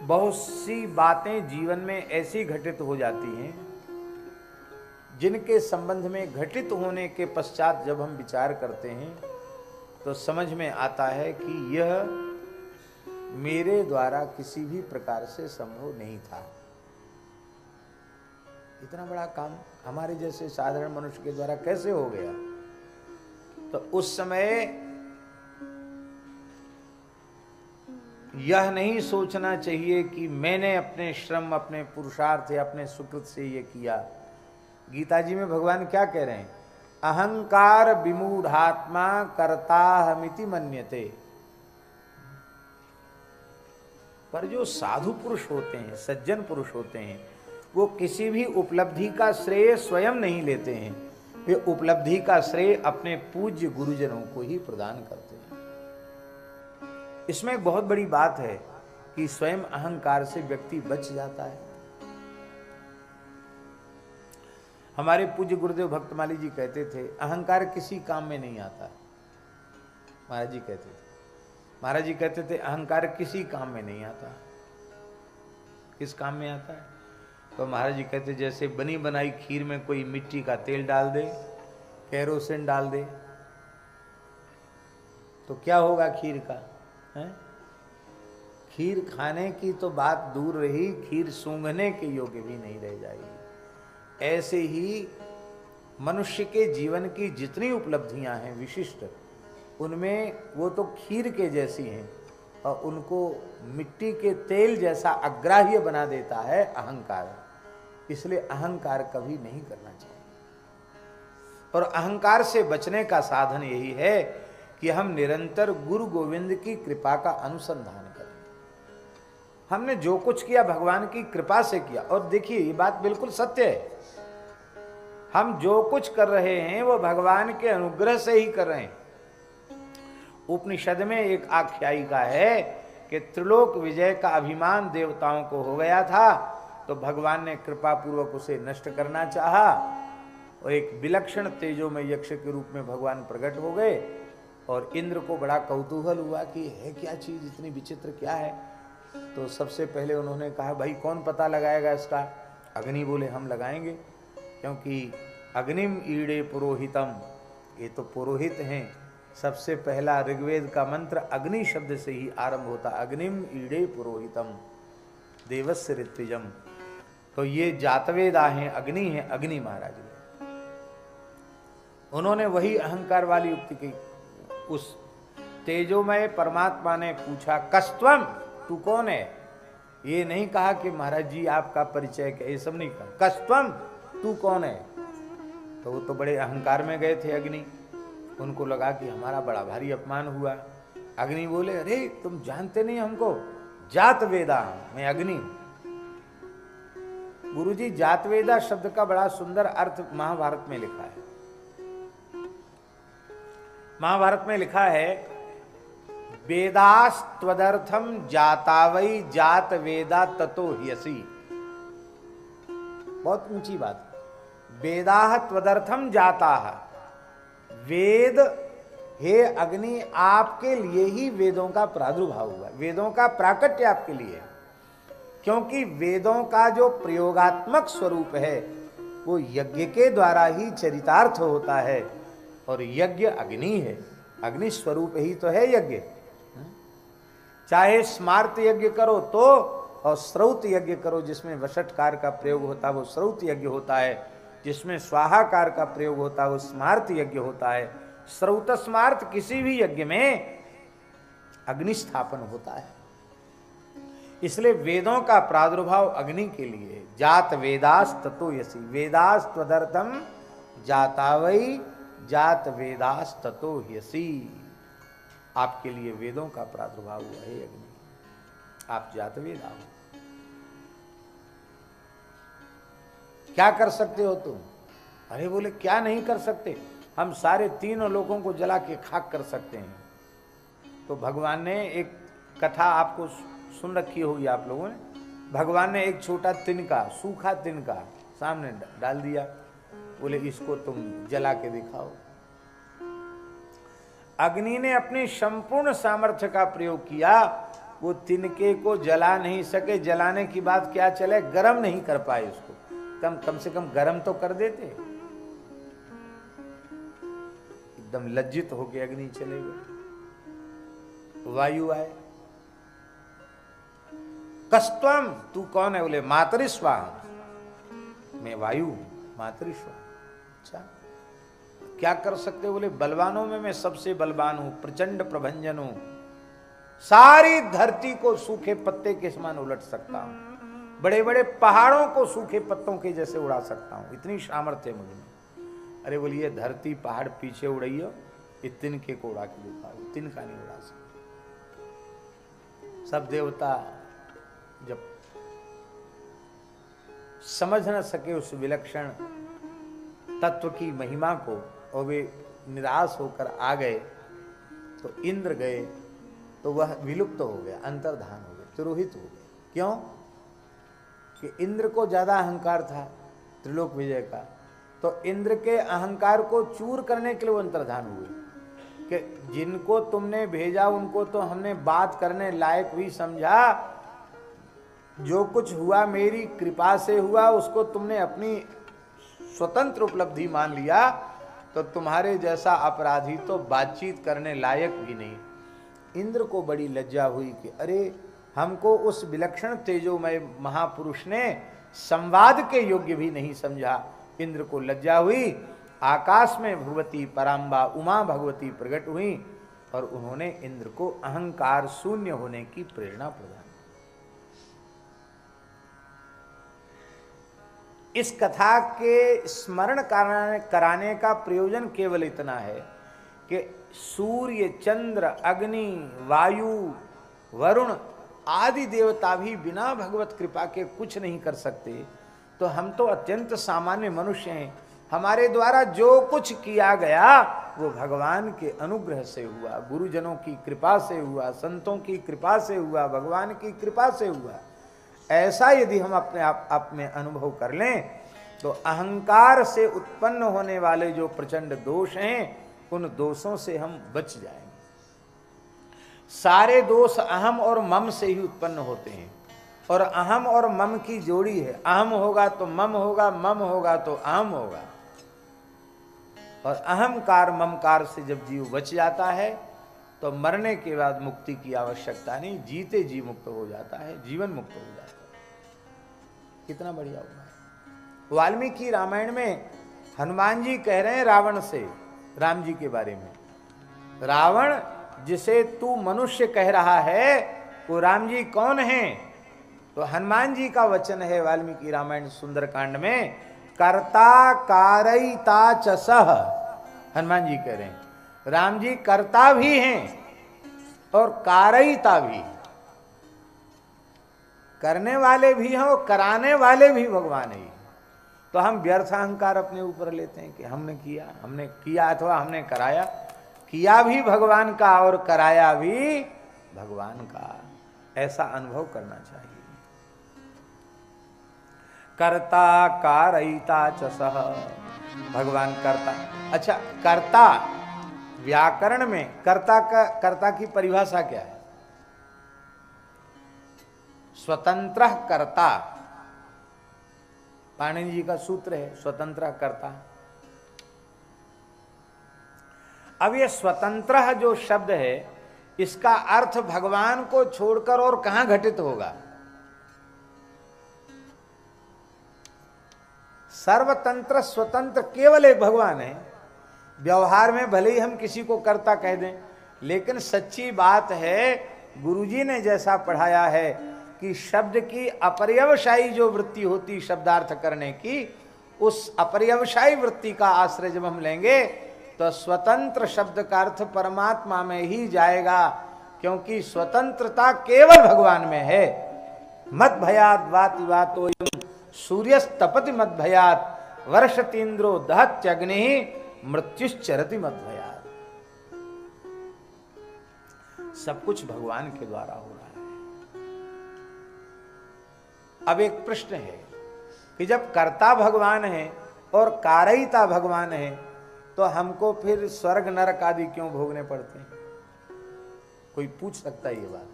बहुत सी बातें जीवन में ऐसी घटित हो जाती हैं जिनके संबंध में घटित होने के पश्चात जब हम विचार करते हैं तो समझ में आता है कि यह मेरे द्वारा किसी भी प्रकार से संभव नहीं था। इतना बड़ा काम हमारे जैसे साधारण मनुष्य के द्वारा कैसे हो गया? तो उस समय यह नहीं सोचना चाहिए कि मैंने अपने श्रम, अपने पुरुषार्थ या अपने सुकृत से ये किया। गीता जी में भगवान क्या कह रहे हैं? अहंकार विमूढ़ात्मा कर्ताहमिति मन्यते। पर जो साधु पुरुष होते हैं, सज्जन पुरुष होते हैं, वो किसी भी उपलब्धि का श्रेय स्वयं नहीं लेते हैं, वे उपलब्धि का श्रेय अपने पूज्य गुरुजनों को ही प्रदान करते हैं। इसमें एक बहुत बड़ी बात है कि स्वयं अहंकार से व्यक्ति बच जाता है। हमारे पूज्य गुरुदेव भक्तमाली जी कहते थे, अहंकार किसी काम में नहीं आता। महाराज जी कहते थे अहंकार किसी काम में नहीं आता। किस काम में आता है? तो महाराज जी कहते जैसे बनी बनाई खीर में कोई मिट्टी का तेल डाल दे, केरोसिन डाल दे, तो क्या होगा खीर का? है? खीर खाने की तो बात दूर रही, खीर सूंघने के योग्य भी नहीं रह जाएगी। ऐसे ही मनुष्य के जीवन की जितनी उपलब्धियां हैं विशिष्ट, उनमें वो तो खीर के जैसी हैं और उनको मिट्टी के तेल जैसा अग्राह्य बना देता है अहंकार। इसलिए अहंकार कभी नहीं करना चाहिए। और अहंकार से बचने का साधन यही है कि हम निरंतर गुरु गोविंद की कृपा का अनुसंधान करें। हमने जो कुछ किया भगवान की कृपा से किया। और देखिए ये बात बिल्कुल सत्य है, हम जो कुछ कर रहे हैं वो भगवान के अनुग्रह से ही कर रहे हैं। उपनिषद में एक आख्यायिका है कि त्रिलोक विजय का अभिमान देवताओं को हो गया था, तो भगवान ने कृपा पूर्वक उसे नष्ट करना चाहा और एक विलक्षण तेजोमय यक्ष के रूप में भगवान प्रकट हो गए। और इंद्र को बड़ा कौतूहल हुआ कि है क्या चीज, इतनी विचित्र क्या है। तो सबसे पहले उन्होंने कहा भाई कौन पता लगाएगा इसका? अग्नि बोले हम लगाएंगे, क्योंकि अग्निम ईड़े पुरोहितम, ये तो पुरोहित हैं। सबसे पहला ऋग्वेद का मंत्र अग्नि शब्द से ही आरंभ होता, अग्निम ईड़े पुरोहितम देवस्य ऋत्विजम। तो ये जातवेदा हैं, अग्नि हैं, अग्नि महाराज ने। उन्होंने वही अहंकार वाली युक्ति की। उस तेजोमय परमात्मा ने पूछा कस्त्वम, तू कौन है? ये नहीं कहा कि महाराज जी आपका परिचय क्या, ये सब नहीं कहा। कस्त्वम, तू कौन है? तो वो तो बड़े अहंकार में गए थे अग्नि, उनको लगा कि हमारा बड़ा भारी अपमान हुआ। अग्नि बोले अरे तुम जानते नहीं हमको, जात वेदा, मैं अग्नि। गुरुजी जात वेदा शब्द का बड़ा सुंदर अर्थ महाभारत में लिखा है। महाभारत में लिखा है वेदास्त्वदर्थम जातावई जात वेदा ततो ह्यसि। बहुत ऊंची बात। वेदाह त्वदर्थम जाताह, वेद हे अग्नि आपके लिए ही वेदों का प्रादुर्भाव हुआ, वेदों का प्राकट्य आपके लिए। क्योंकि वेदों का जो प्रयोगात्मक स्वरूप है वो यज्ञ के द्वारा ही चरितार्थ होता है, और यज्ञ अग्नि है, अग्नि स्वरूप ही तो है यज्ञ। चाहे स्मार्त यज्ञ करो तो, और श्रौत यज्ञ करो जिसमें वषटकार का प्रयोग होता है वो श्रौत यज्ञ होता है, जिसमें स्वाहाकार का प्रयोग होता है वो स्मार्त यज्ञ होता है। श्रौत स्मार्त किसी भी यज्ञ में अग्नि स्थापन होता है। इसलिए वेदों का प्रादुर्भाव अग्नि के लिए। जात वेदास ततो यसी, वेदास त्वदर्थम जातावई जात वेदास ततो ह्यसि। आपके लिए वेदों का प्रादुर्भाव हुआ है अग्नि, आप जात वेदा हो। क्या कर सकते हो तुम? अरे बोले क्या नहीं कर सकते, हम सारे तीनों लोगों को जला के खाक कर सकते हैं। तो भगवान ने एक कथा आपको सुन रखी होगी आप लोगों ने। भगवान ने एक छोटा तिनका, सूखा तिनका सामने डाल दिया, बोले इसको तुम जला के दिखाओ। अग्नि ने अपनी संपूर्ण सामर्थ्य का प्रयोग किया, वो तिनके को जला नहीं सके, जलाने की बात क्या चले, गरम नहीं कर पाए उसको, कम से कम गरम तो कर देते। एकदम लज्जित होके अग्नि चले गए। वायु आए, कस्तम, तू कौन है? बोले मातरिस्वा, मैं वायु मातरिस्वा। अच्छा, क्या कर सकते? बोले बलवानों में मैं सबसे बलवान हूं, प्रचंड प्रभंजन हूं, सारी धरती को सूखे पत्ते के समान उलट सकता हूं, बड़े बड़े पहाड़ों को सूखे पत्तों के जैसे उड़ा सकता हूं, इतनी सामर्थ्य है मुझ में। अरे बोलिए धरती पहाड़ पीछे उड़ाइयो, ये तिनके को उड़ा के दिखाओ, तिनका नहीं उड़ा सकता। सब देवता जब समझ न सके उस विलक्षण तत्व की महिमा को और वे निराश होकर आ गए, तो इंद्र गए तो वह विलुप्त हो गया, अंतर्धान हो गए, तिरोहित हो गए। क्यों? कि इंद्र को ज्यादा अहंकार था त्रिलोक विजय का, तो इंद्र के अहंकार को चूर करने के लिए वो अंतर्धान हुए कि जिनको तुमने भेजा उनको तो हमने बात करने लायक भी समझा, जो कुछ हुआ मेरी कृपा से हुआ, उसको तुमने अपनी स्वतंत्र उपलब्धि मान लिया, तो तुम्हारे जैसा अपराधी तो बातचीत करने लायक भी नहीं। इंद्र को बड़ी लज्जा हुई कि अरे हमको उस विलक्षण तेजोमय महापुरुष ने संवाद के योग्य भी नहीं समझा। इंद्र को लज्जा हुई, आकाश में भगवती पराम्बा उमा भगवती प्रकट हुई और उन्होंने इंद्र को अहंकार शून्य होने की प्रेरणा प्रदान। इस कथा के स्मरण कराने का प्रयोजन केवल इतना है कि सूर्य, चंद्र, अग्नि, वायु, वरुण आदि देवता भी बिना भगवत कृपा के कुछ नहीं कर सकते, तो हम तो अत्यंत सामान्य मनुष्य हैं। हमारे द्वारा जो कुछ किया गया वो भगवान के अनुग्रह से हुआ, गुरुजनों की कृपा से हुआ, संतों की कृपा से हुआ, भगवान की कृपा से हुआ। ऐसा यदि हम अपने आप में अनुभव कर लें तो अहंकार से उत्पन्न होने वाले जो प्रचंड दोष हैं उन दोषों से हम बच जाएंगे। सारे दोष अहम और मम से ही उत्पन्न होते हैं, और अहम और मम की जोड़ी है। अहम होगा तो मम होगा, मम होगा तो अहम होगा, और अहंकार ममकार से जब जीव बच जाता है तो मरने के बाद मुक्ति की आवश्यकता नहीं, जीते जी मुक्त हो जाता है, जीवन मुक्त हो जाता है। कितना बढ़िया हुआ है। वाल्मीकि रामायण में हनुमान जी कह रहे हैं रावण से, राम जी के बारे में, रावण जिसे तू मनुष्य कह रहा है वो राम जी कौन है? तो हनुमान जी का वचन है वाल्मीकि रामायण सुंदरकांड में, कर्ता कारयिता च सह। हनुमान जी कह रहे हैं राम जी कर्ता भी हैं और कारयिता भी, करने वाले भी हैं और कराने वाले भी भगवान ही। तो हम व्यर्थ अहंकार अपने ऊपर लेते हैं कि हमने किया अथवा हमने कराया। किया भी भगवान का और कराया भी भगवान का, ऐसा अनुभव करना चाहिए। कर्ता कारयिता च सह, भगवान कर्ता। अच्छा, कर्ता व्याकरण में कर्ता की परिभाषा क्या है? स्वतंत्र कर्ता, पाणिनि जी का सूत्र है स्वतंत्र कर्ता। अब ये स्वतंत्र जो शब्द है इसका अर्थ भगवान को छोड़कर और कहां घटित होगा? सर्वतंत्र स्वतंत्र केवल एक भगवान है। व्यवहार में भले ही हम किसी को कर्ता कह दें, लेकिन सच्ची बात है गुरुजी ने जैसा पढ़ाया है कि शब्द की अपर्यवसायी जो वृत्ति होती शब्दार्थ करने की, उस अपर्यवसायी वृत्ति का आश्रय जब हम लेंगे तो स्वतंत्र शब्द का अर्थ परमात्मा में ही जाएगा, क्योंकि स्वतंत्रता केवल भगवान में है। मद भयात वाति वातो सूर्यस्तपति मद भयात वर्षतीन्द्रो दहत्यग्नि मृत्युश्चरति मद भयात। सब कुछ भगवान के द्वारा हो रहा है। अब एक प्रश्न है कि जब कर्ता भगवान है और कारयिता भगवान है तो हमको फिर स्वर्ग नरक आदि क्यों भोगने पड़ते हैं? कोई पूछ सकता है ये बात?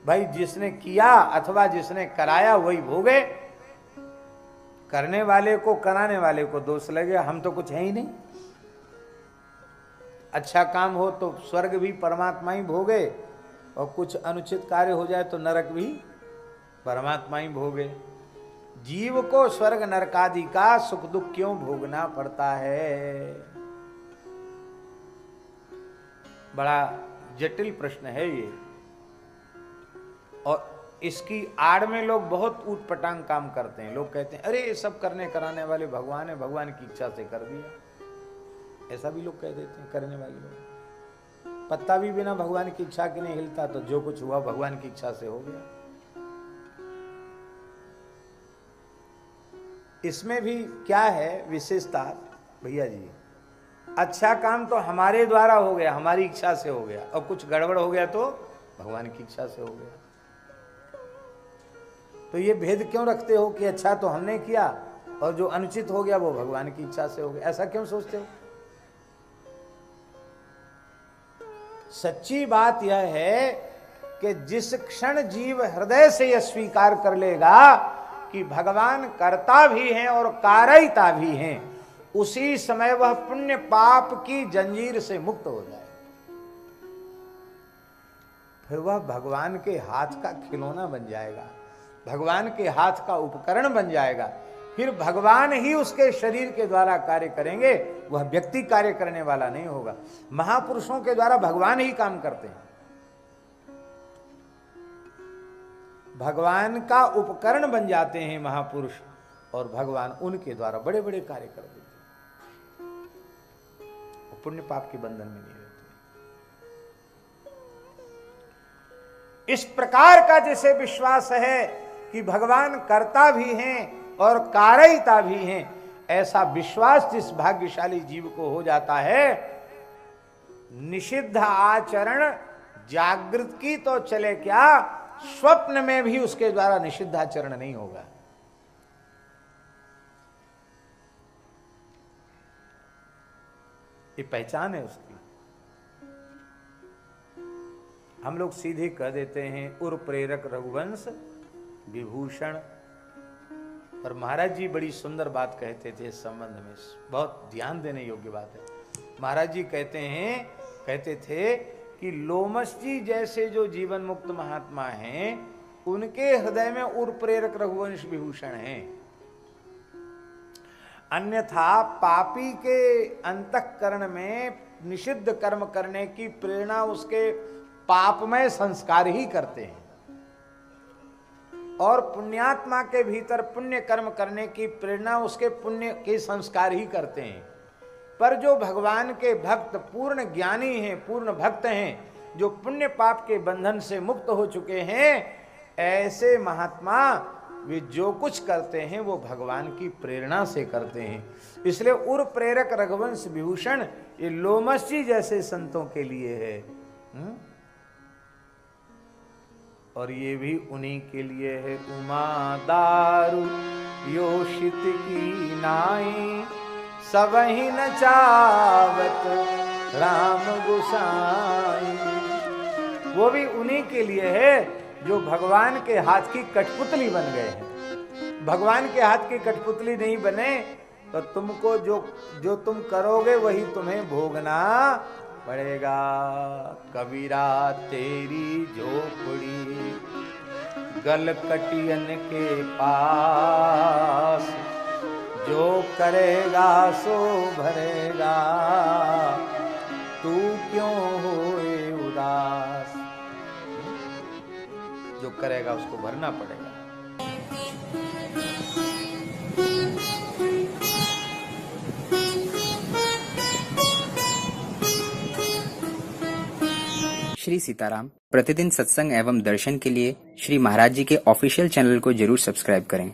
भाई जिसने किया अथवा जिसने कराया वही भोगे। करने वाले को कराने वाले को दोष लगे, हम तो कुछ है ही नहीं। अच्छा काम हो तो स्वर्ग भी परमात्मा ही भोगे, और कुछ अनुचित कार्य हो जाए तो नरक भी परमात्मा ही भोगे। जीव को स्वर्ग नरकादि का सुख दुख क्यों भोगना पड़ता है? बड़ा जटिल प्रश्न है ये, और इसकी आड़ में लोग बहुत ऊटपटांग काम करते हैं। लोग कहते हैं अरे ये सब करने कराने वाले भगवान है, भगवान की इच्छा से कर दिया। ऐसा भी लोग कह देते हैं करने वाले लोग। पत्ता भी बिना भगवान की इच्छा के नहीं हिलता, तो जो कुछ हुआ भगवान की इच्छा से हो गया। इसमें भी क्या है विशेषता भैया जी? अच्छा काम तो हमारे द्वारा हो गया, हमारी इच्छा से हो गया, और कुछ गड़बड़ हो गया तो भगवान की इच्छा से हो गया। तो ये भेद क्यों रखते हो कि अच्छा तो हमने किया और जो अनुचित हो गया वो भगवान की इच्छा से हो गया? ऐसा क्यों सोचते हो? सच्ची बात यह है कि जिस क्षण जीव हृदय से यह स्वीकार कर लेगा कि भगवान कर्ता भी हैं और कारयिता भी हैं, उसी समय वह पुण्य पाप की जंजीर से मुक्त हो जाए। फिर वह भगवान के हाथ का खिलौना बन जाएगा, भगवान के हाथ का उपकरण बन जाएगा। फिर भगवान ही उसके शरीर के द्वारा कार्य करेंगे, वह व्यक्ति कार्य करने वाला नहीं होगा। महापुरुषों के द्वारा भगवान ही काम करते हैं, भगवान का उपकरण बन जाते हैं महापुरुष, और भगवान उनके द्वारा बड़े बड़े कार्य कर देते हैं। पुण्य पाप के बंधन में नहीं रहते। इस प्रकार का जैसे विश्वास है कि भगवान कर्ता भी हैं और कारयिता भी हैं, ऐसा विश्वास जिस भाग्यशाली जीव को हो जाता है, निषिद्ध आचरण जागृत की तो चले क्या, स्वप्न में भी उसके द्वारा निषिद्ध आचरण नहीं होगा। ये पहचान है उसकी। हम लोग सीधे कह देते हैं उर प्रेरक रघुवंश विभूषण, पर महाराज जी बड़ी सुंदर बात कहते थे इस संबंध में, बहुत ध्यान देने योग्य बात है। महाराज जी कहते थे कि लोमस जी जैसे जो जीवन मुक्त महात्मा हैं, उनके हृदय में उर प्रेरक रघुवंश विभूषण हैं। अन्यथा पापी के अंतःकरण में निषिद्ध कर्म करने की प्रेरणा उसके पापमय संस्कार ही करते हैं, और पुण्यात्मा के भीतर पुण्य कर्म करने की प्रेरणा उसके पुण्य के संस्कार ही करते हैं। पर जो भगवान के भक्त पूर्ण ज्ञानी हैं, पूर्ण भक्त हैं, जो पुण्य पाप के बंधन से मुक्त हो चुके हैं, ऐसे महात्मा वे जो कुछ करते हैं वो भगवान की प्रेरणा से करते हैं। इसलिए उर प्रेरक रघुवंश विभूषण ये लोमस जी जैसे संतों के लिए है। और ये भी उन्हीं के लिए है। उमा दारु योषित की नाई, सबहि न चावत राम गोसाई। वो भी उन्हीं के लिए है जो भगवान के हाथ की कठपुतली बन गए हैं। भगवान के हाथ की कठपुतली नहीं बने तो तुमको जो तुम करोगे वही तुम्हें भोगना पड़ेगा। कबीरा तेरी झोपड़ी गलकटियन के पास, जो करेगा सो भरेगा, तू क्यों होए उदास। जो करेगा उसको भरना पड़ेगा। श्री सीताराम प्रतिदिन सत्संग एवं दर्शन के लिए श्री महाराज जी के ऑफिशियल चैनल को जरूर सब्सक्राइब करें।